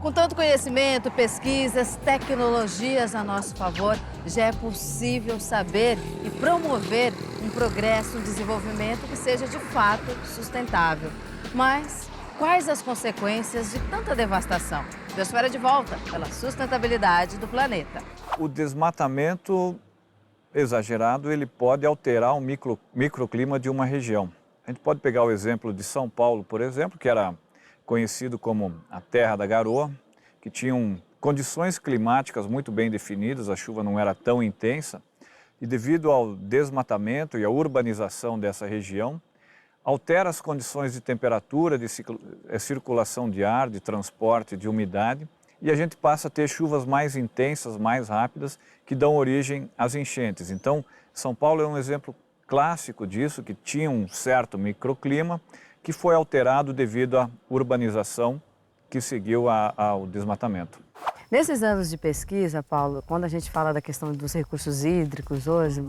Com tanto conhecimento, pesquisas, tecnologias a nosso favor, já é possível saber e promover um progresso, um desenvolvimento que seja de fato sustentável. Mas quais as consequências de tanta devastação? Biosfera de volta pela sustentabilidade do planeta. O desmatamento exagerado, ele pode alterar o microclima de uma região. A gente pode pegar o exemplo de São Paulo, por exemplo, que era conhecido como a Terra da Garoa, que tinham condições climáticas muito bem definidas, a chuva não era tão intensa, e devido ao desmatamento e à urbanização dessa região, altera as condições de temperatura, de circulação de ar, de transporte, de umidade, e a gente passa a ter chuvas mais intensas, mais rápidas, que dão origem às enchentes. Então, São Paulo é um exemplo clássico disso, que tinha um certo microclima, que foi alterado devido à urbanização que seguiu ao desmatamento. Nesses anos de pesquisa, Paulo, quando a gente fala da questão dos recursos hídricos hoje,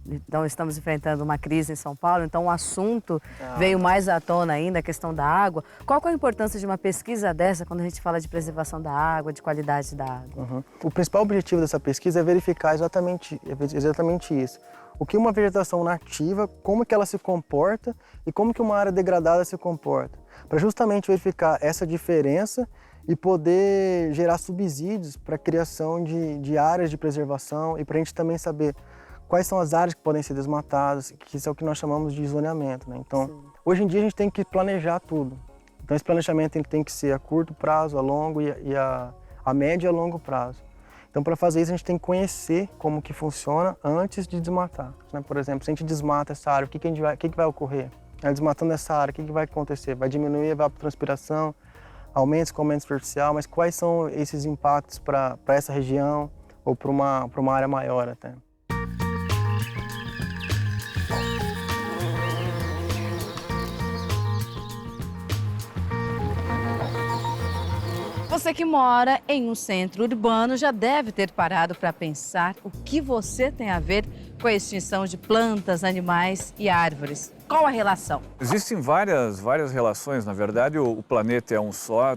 então estamos enfrentando uma crise em São Paulo, então o assunto veio mais à tona ainda, a questão da água. Qual que é a importância de uma pesquisa dessa quando a gente fala de preservação da água, de qualidade da água? O principal objetivo dessa pesquisa é verificar exatamente isso. O que uma vegetação nativa, como que ela se comporta e como que uma área degradada se comporta. Para justamente verificar essa diferença e poder gerar subsídios para a criação de áreas de preservação e para a gente também saber quais são as áreas que podem ser desmatadas, que isso é o que nós chamamos de zoneamento, né? Então, hoje em dia a gente tem que planejar tudo. Então esse planejamento tem que ser a curto prazo, a longo e a médio e a longo prazo. Então, para fazer isso, a gente tem que conhecer como que funciona antes de desmatar, né? Por exemplo, se a gente desmata essa área, o que vai ocorrer? Desmatando essa área, o que vai acontecer? Vai diminuir a evapotranspiração, aumentos com aumento superficial, mas quais são esses impactos para essa região ou para uma área maior até? Você que mora em um centro urbano já deve ter parado para pensar o que você tem a ver com a extinção de plantas, animais e árvores. Qual a relação? Existem várias relações. Na verdade, o planeta é um só,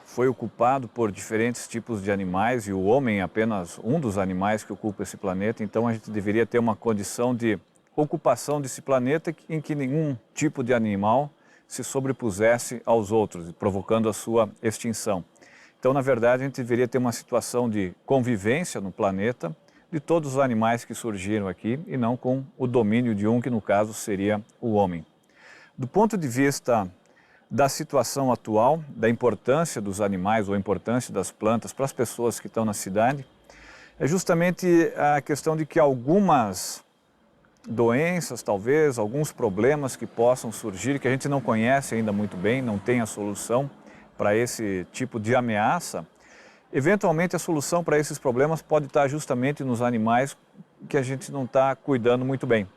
foi ocupado por diferentes tipos de animais e o homem é apenas um dos animais que ocupa esse planeta. Então, a gente deveria ter uma condição de ocupação desse planeta em que nenhum tipo de animal se sobrepusesse aos outros, provocando a sua extinção. Então, na verdade, a gente deveria ter uma situação de convivência no planeta de todos os animais que surgiram aqui e não com o domínio de um, que no caso seria o homem. Do ponto de vista da situação atual, da importância dos animais ou a importância das plantas para as pessoas que estão na cidade, é justamente a questão de que algumas doenças, talvez, alguns problemas que possam surgir, que a gente não conhece ainda muito bem, não tem a solução para esse tipo de ameaça, eventualmente a solução para esses problemas pode estar justamente nos animais que a gente não está cuidando muito bem.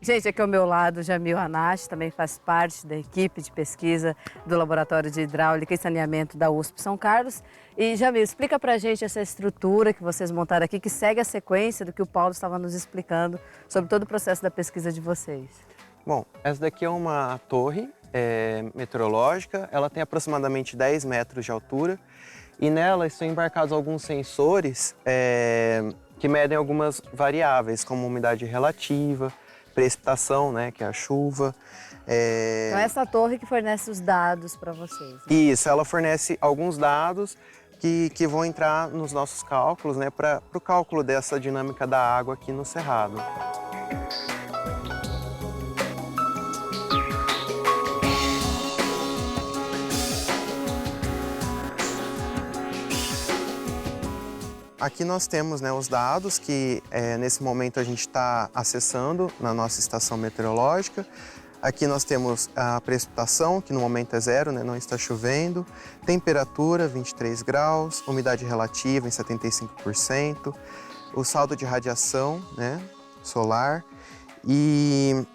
Gente, aqui ao meu lado, Jamil Anache, também faz parte da equipe de pesquisa do Laboratório de Hidráulica e Saneamento da USP São Carlos. E, Jamil, explica pra gente essa estrutura que vocês montaram aqui, que segue a sequência do que o Paulo estava nos explicando sobre todo o processo da pesquisa de vocês. Bom, essa daqui é uma torre meteorológica, ela tem aproximadamente 10 metros de altura e nela estão embarcados alguns sensores que medem algumas variáveis, como umidade relativa, precipitação, né, que é a chuva. Então essa torre que fornece os dados para vocês. Né? Isso, ela fornece alguns dados que vão entrar nos nossos cálculos, né, para o cálculo dessa dinâmica da água aqui no Cerrado. Aqui nós temos, né, os dados que nesse momento a gente está acessando na nossa estação meteorológica. Aqui nós temos a precipitação, que no momento é 0, né, não está chovendo. Temperatura, 23 graus. Umidade relativa em 75%. O saldo de radiação, né, solar. E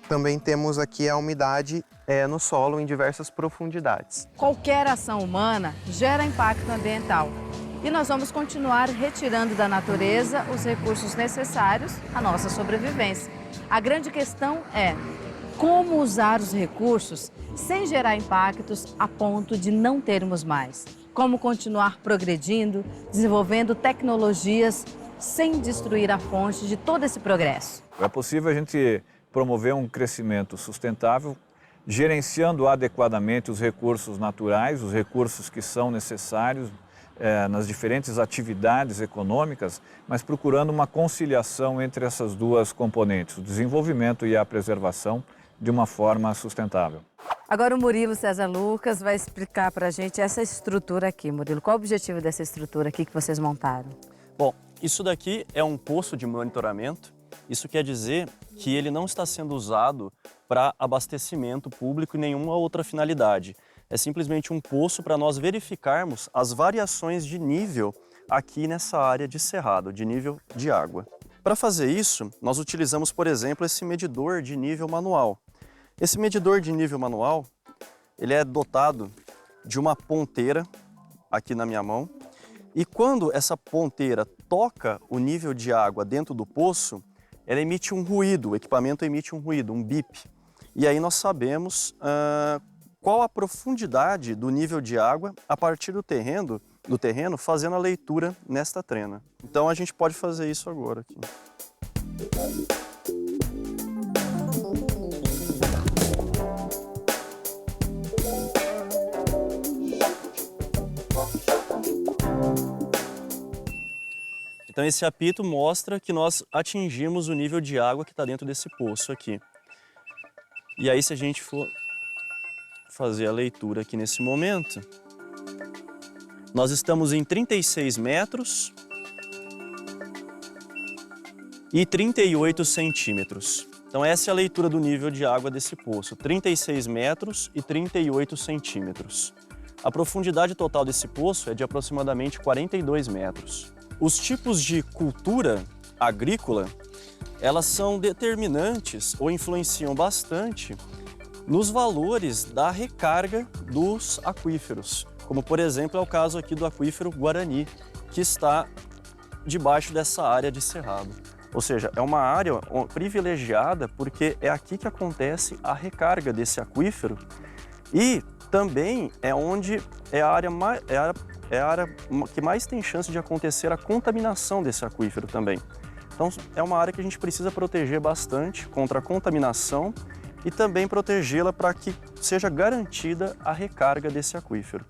também temos aqui a umidade no solo em diversas profundidades. Qualquer ação humana gera impacto ambiental. E nós vamos continuar retirando da natureza os recursos necessários à nossa sobrevivência. A grande questão é como usar os recursos sem gerar impactos a ponto de não termos mais. Como continuar progredindo, desenvolvendo tecnologias sem destruir a fonte de todo esse progresso. É possível a gente promover um crescimento sustentável, gerenciando adequadamente os recursos naturais, os recursos que são necessários nas diferentes atividades econômicas, mas procurando uma conciliação entre essas duas componentes, o desenvolvimento e a preservação, de uma forma sustentável. Agora o Murilo César Lucas vai explicar para a gente essa estrutura aqui. Murilo, qual o objetivo dessa estrutura aqui que vocês montaram? Bom, isso daqui é um poço de monitoramento. Isso quer dizer que ele não está sendo usado para abastecimento público e nenhuma outra finalidade. É simplesmente um poço para nós verificarmos as variações de nível aqui nessa área de cerrado, de nível de água. Para fazer isso, nós utilizamos, por exemplo, esse medidor de nível manual. Esse medidor de nível manual, ele é dotado de uma ponteira aqui na minha mão, e quando essa ponteira toca o nível de água dentro do poço, ela emite um ruído, o equipamento emite um ruído, um bip. E aí nós sabemos qual a profundidade do nível de água a partir do terreno, fazendo a leitura nesta trena. Então a gente pode fazer isso agora aqui. Então esse apito mostra que nós atingimos o nível de água que está dentro desse poço aqui. E aí se a gente for fazer a leitura aqui nesse momento, nós estamos em 36 metros e 38 centímetros. Então essa é a leitura do nível de água desse poço, 36 metros e 38 centímetros. A profundidade total desse poço é de aproximadamente 42 metros. Os tipos de cultura agrícola, elas são determinantes ou influenciam bastante nos valores da recarga dos aquíferos, como por exemplo é o caso aqui do aquífero Guarani, que está debaixo dessa área de cerrado. Ou seja, é uma área privilegiada porque é aqui que acontece a recarga desse aquífero e também é onde é a área que mais tem chance de acontecer a contaminação desse aquífero também. Então é uma área que a gente precisa proteger bastante contra a contaminação e também protegê-la para que seja garantida a recarga desse aquífero.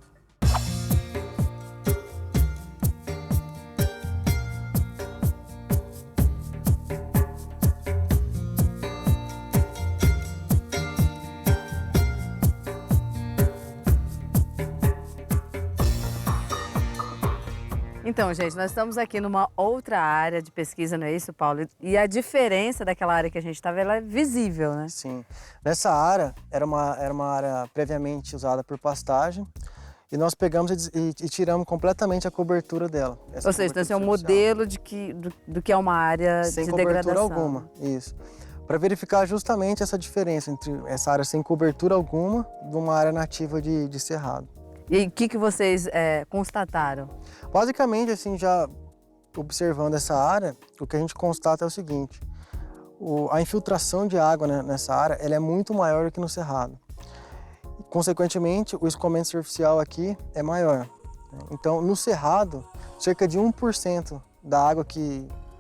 Então, gente, nós estamos aqui numa outra área de pesquisa, não é isso, Paulo? E a diferença daquela área que a gente estava, ela é visível, né? Sim. Nessa área, era uma área previamente usada por pastagem, e nós pegamos e tiramos completamente a cobertura dela. Ou seja, então esse é um modelo do que é uma área de degradação. Sem cobertura alguma, isso. Para verificar justamente essa diferença entre essa área sem cobertura alguma de uma área nativa de cerrado. E o que vocês constataram? Basicamente, assim, já observando essa área, o que a gente constata é o seguinte: a infiltração de água nessa área ela é muito maior do que no cerrado. E, consequentemente, o escoamento superficial aqui é maior. Então, no cerrado, cerca de 1% da água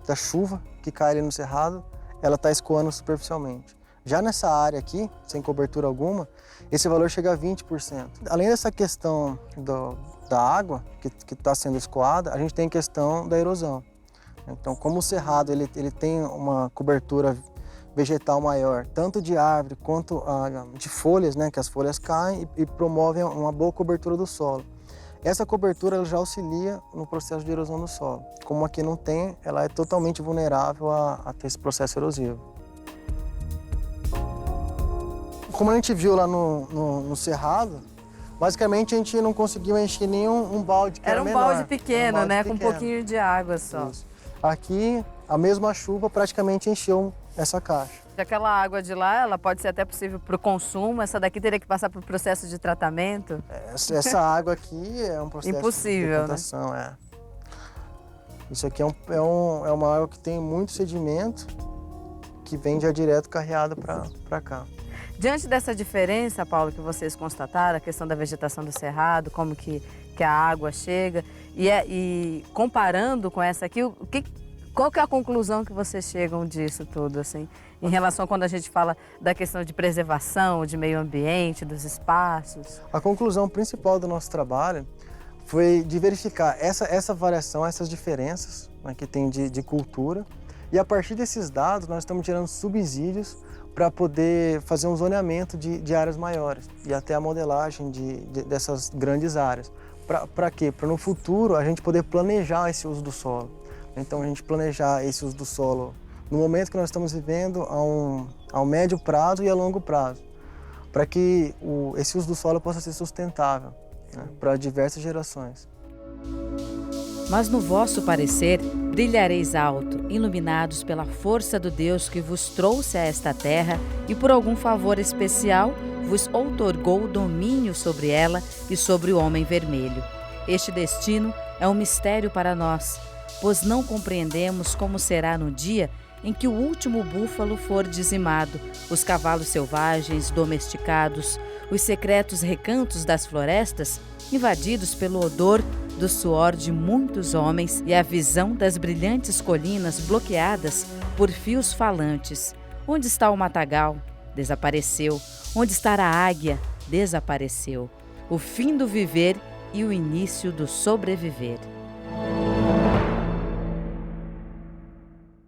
da chuva que cai ali no cerrado, ela está escoando superficialmente. Já nessa área aqui, sem cobertura alguma, esse valor chega a 20%. Além dessa questão da água que está sendo escoada, a gente tem a questão da erosão. Então, como o cerrado ele tem uma cobertura vegetal maior, tanto de árvore quanto de folhas, né, que as folhas caem e promovem uma boa cobertura do solo. Essa cobertura ela já auxilia no processo de erosão do solo. Como aqui não tem, ela é totalmente vulnerável a ter esse processo erosivo. Como a gente viu lá no cerrado, basicamente a gente não conseguiu encher nenhum balde que era menor. Era um balde pequeno, né? Com um pouquinho de água só. Isso. Aqui, a mesma chuva praticamente encheu essa caixa. Aquela água de lá, ela pode ser até possível para o consumo, essa daqui teria que passar por processo de tratamento? Essa água aqui é um processo Impossível, de decantação, né? Isso aqui é uma água que tem muito sedimento, que vem já direto carreado para cá. Diante dessa diferença, Paulo, que vocês constataram, a questão da vegetação do cerrado, como que a água chega, e comparando com essa aqui, qual que é a conclusão que vocês chegam disso tudo, assim, em relação a quando a gente fala da questão de preservação, de meio ambiente, dos espaços? A conclusão principal do nosso trabalho foi de verificar essa variação, essas diferenças, né, que tem de cultura, e a partir desses dados nós estamos tirando subsídios para poder fazer um zoneamento de áreas maiores e até a modelagem dessas grandes áreas. Para quê? Para no futuro a gente poder planejar esse uso do solo. Então a gente planejar esse uso do solo no momento que nós estamos vivendo ao médio prazo e a longo prazo, para que esse uso do solo possa ser sustentável, né, para diversas gerações. Mas no vosso parecer brilhareis alto, iluminados pela força do Deus que vos trouxe a esta terra e por algum favor especial vos outorgou domínio sobre ela e sobre o homem vermelho. Este destino é um mistério para nós, pois não compreendemos como será no dia em que o último búfalo for dizimado, os cavalos selvagens domesticados, os secretos recantos das florestas invadidos pelo odor do suor de muitos homens e a visão das brilhantes colinas bloqueadas por fios falantes. Onde está o matagal? Desapareceu. Onde está a águia? Desapareceu. O fim do viver e o início do sobreviver.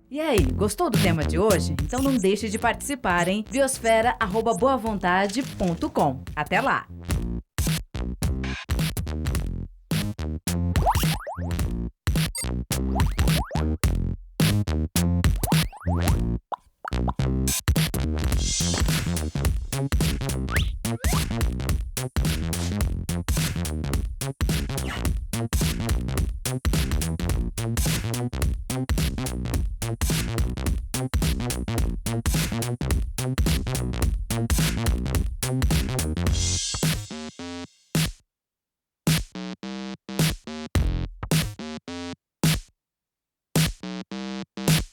E aí, gostou do tema de hoje? Então não deixe de participar em biosfera@boavontade.com. Até lá!